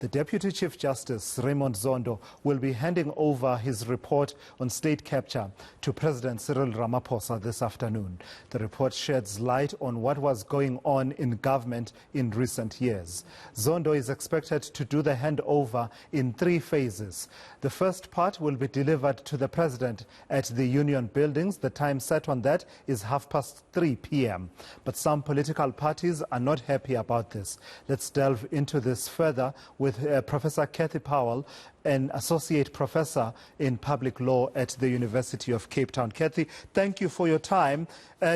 The Deputy Chief Justice Raymond Zondo will be handing over his report on state capture to President Cyril Ramaphosa this afternoon. The report sheds light on what was going on in government in recent years. Zondo is expected to do the handover in 3 phases. The first part will be delivered to the President at the Union Buildings. The time set on that is 3:30 p.m. But some political parties are not happy about this. Let's delve into this further with Professor Cathleen Powell, an associate professor in public law at the University of Cape Town. Kathy, thank you for your time.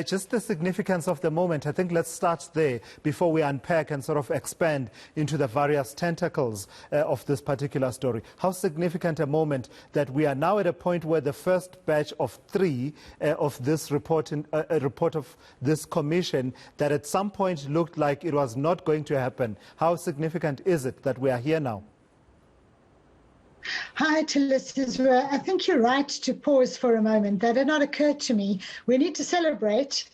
Just the significance of the moment, I think let's start there before we unpack and sort of expand into the various tentacles of this particular story. How significant a moment that we are now at a point where the first batch of 3 of this report, a report of this commission that at some point looked like it was not going to happen. How significant is it that we are here now? Hi to listeners. I think you're right to pause for a moment. That had not occurred to me. We need to celebrate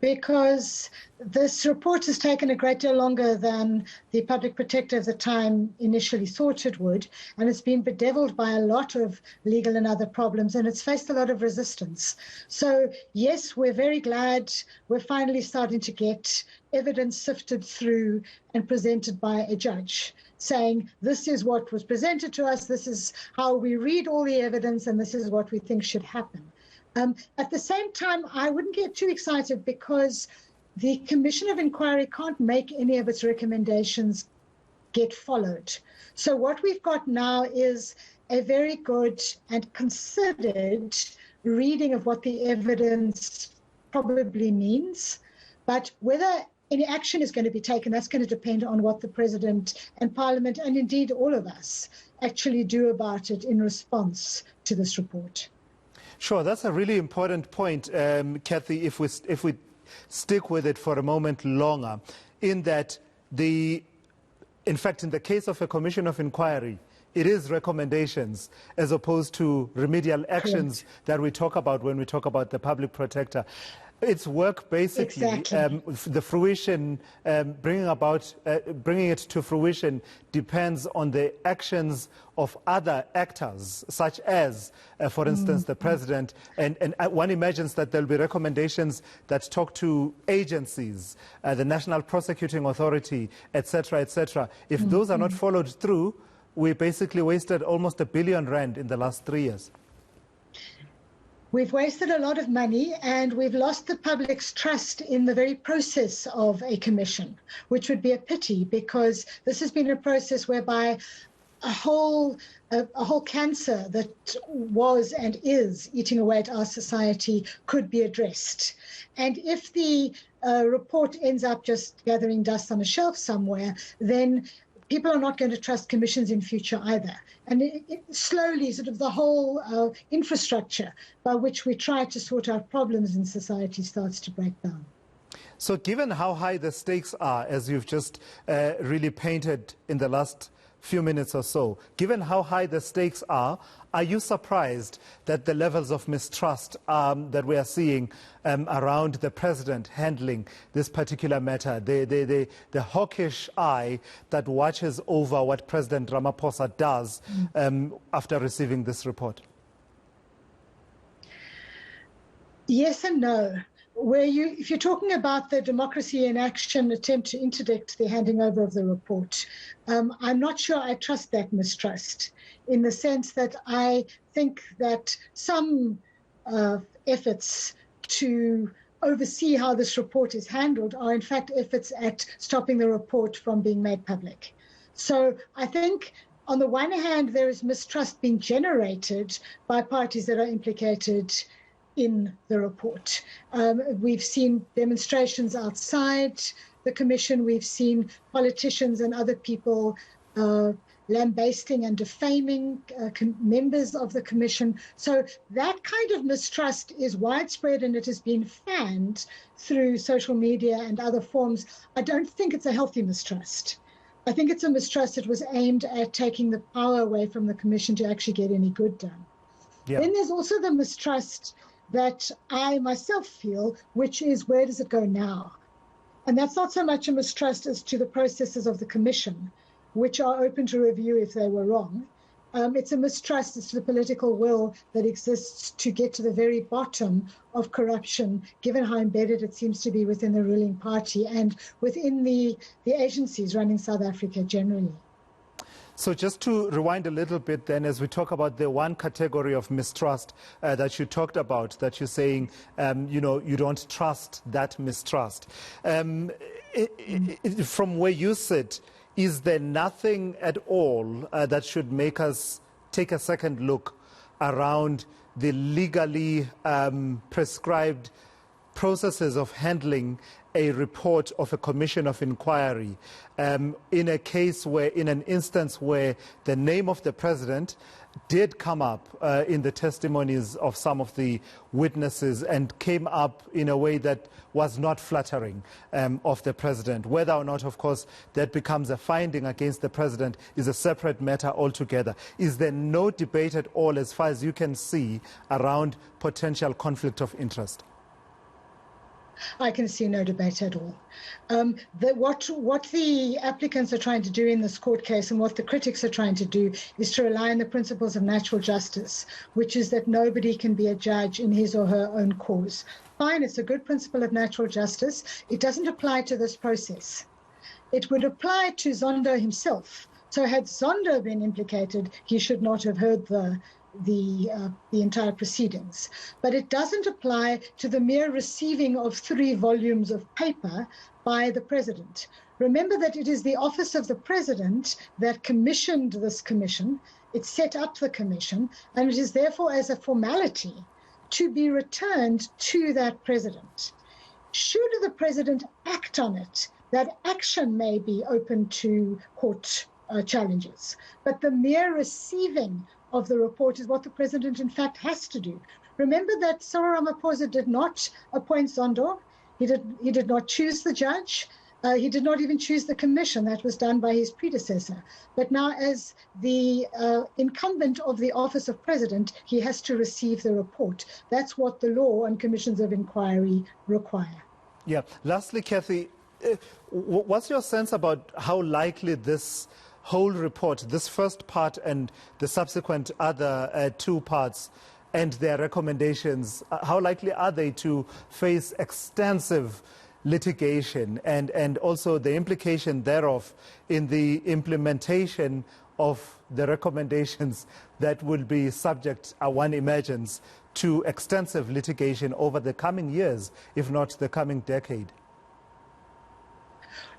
because this report has taken a great deal longer than the public protector at the time initially thought it would, and it's been bedeviled by a lot of legal and other problems, and it's faced a lot of resistance. So yes, we're very glad we're finally starting to get evidence sifted through and presented by a judge, saying this is what was presented to us, this is how we read all the evidence, and this is what we think should happen. At the same time, I wouldn't get too excited because the Commission of Inquiry can't make any of its recommendations get followed. So what we've got now is a very good and considered reading of what the evidence probably means, but whether any action is going to be taken, that's going to depend on what the President and Parliament, and indeed all of us, actually do about it in response to this report. Sure, that's a really important point, Kathy, if we stick with it for a moment longer, in that in fact, in the case of a commission of inquiry, it is recommendations as opposed to remedial actions Correct. that we talk about when we talk about the public protector. Its work basically, Exactly. the fruition, bringing it to fruition depends on the actions of other actors, such as, for instance, the President. And one imagines that there will be recommendations that talk to agencies, the National Prosecuting Authority, etc., etc. If those are not followed through, we basically wasted almost R1 billion in the last 3 years. We've wasted a lot of money and we've lost the public's trust in the very process of a commission, which would be a pity because this has been a process whereby a whole cancer that was and is eating away at our society could be addressed. And if the report ends up just gathering dust on a shelf somewhere, then people are not going to trust commissions in future either. And it slowly, sort of the whole infrastructure by which we try to sort out problems in society starts to break down. So given how high the stakes are, as you've just really painted in the last few minutes or so, given how high the stakes are you surprised that the levels of mistrust that we are seeing around the President handling this particular matter, the hawkish eye that watches over what President Ramaphosa does after receiving this report? Yes and no. If you're talking about the democracy in action attempt to interdict the handing over of the report, I'm not sure I trust that mistrust, in the sense that I think that some efforts to oversee how this report is handled are in fact efforts at stopping the report from being made public. So I think on the one hand, there is mistrust being generated by parties that are implicated in the report. We've seen demonstrations outside the commission. We've seen politicians and other people lambasting and defaming members of the commission. So that kind of mistrust is widespread and it has been fanned through social media and other forms. I don't think it's a healthy mistrust. I think it's a mistrust that was aimed at taking the power away from the commission to actually get any good done. Yeah. Then there's also the mistrust that I myself feel, which is, where does it go now? And that's not so much a mistrust as to the processes of the commission, which are open to review if they were wrong. It's a mistrust as to the political will that exists to get to the very bottom of corruption, given how embedded it seems to be within the ruling party and within the agencies running South Africa generally. So just to rewind a little bit then, as we talk about the one category of mistrust that you talked about, that you're saying, you don't trust that mistrust. From where you sit, is there nothing at all that should make us take a second look around the legally prescribed processes of handling a report of a commission of inquiry in an instance where the name of the president did come up in the testimonies of some of the witnesses and came up in a way that was not flattering of the president. Whether or not, of course, that becomes a finding against the president is a separate matter altogether. Is there no debate at all, as far as you can see, around potential conflict of interest? I can see no debate at all. What the applicants are trying to do in this court case and what the critics are trying to do is to rely on the principles of natural justice, which is that nobody can be a judge in his or her own cause. Fine, it's a good principle of natural justice. It doesn't apply to this process. It would apply to Zondo himself. So had Zondo been implicated, he should not have heard the entire proceedings. But it doesn't apply to the mere receiving of 3 volumes of paper by the president. Remember that it is the office of the president that commissioned this commission. It set up the commission, and it is therefore as a formality to be returned to that president. Should the president act on it, that action may be open to court challenges. But the mere receiving of the report is what the president, in fact, has to do. Remember that Cyril Ramaphosa did not appoint Zondo. He did not choose the judge. He did not even choose the commission. That was done by his predecessor. But now, as the incumbent of the office of president, he has to receive the report. That's what the law on commissions of inquiry require. Yeah. Lastly, Kathy, what's your sense about how likely this whole report, this first part and the subsequent other 2 parts and their recommendations, how likely are they to face extensive litigation and also the implication thereof in the implementation of the recommendations that will be subject, one imagines, to extensive litigation over the coming years, if not the coming decade?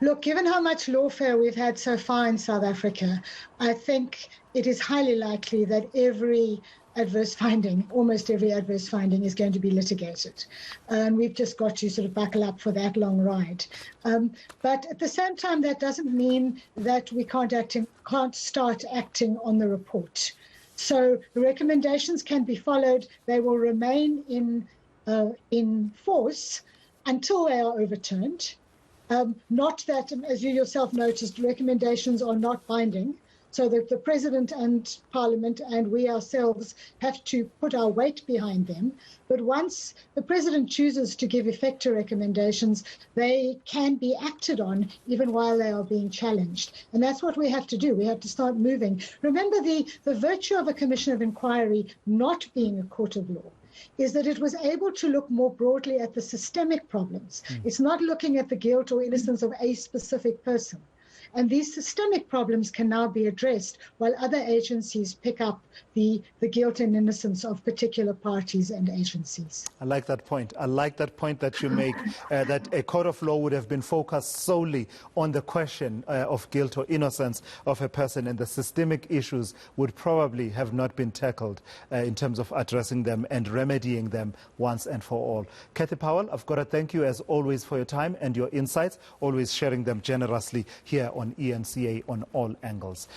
Look, given how much lawfare we've had so far in South Africa, I think it is highly likely that every adverse finding, almost every adverse finding, is going to be litigated. And we've just got to sort of buckle up for that long ride. But at the same time, that doesn't mean that we can't start acting on the report. So the recommendations can be followed. They will remain in force until they are overturned. Not that, as you yourself noticed, recommendations are not binding, so that the President and Parliament and we ourselves have to put our weight behind them. But once the President chooses to give effect to recommendations, they can be acted on even while they are being challenged. And that's what we have to do. We have to start moving. Remember, the virtue of a commission of inquiry not being a court of law is that it was able to look more broadly at the systemic problems. It's not looking at the guilt or innocence of a specific person. And these systemic problems can now be addressed while other agencies pick up the guilt and innocence of particular parties and agencies. I like that point. I like that point that you make, that a court of law would have been focused solely on the question of guilt or innocence of a person, and the systemic issues would probably have not been tackled in terms of addressing them and remedying them once and for all. Kathy Powell, I've got to thank you as always for your time and your insights, always sharing them generously here on ENCA on All Angles.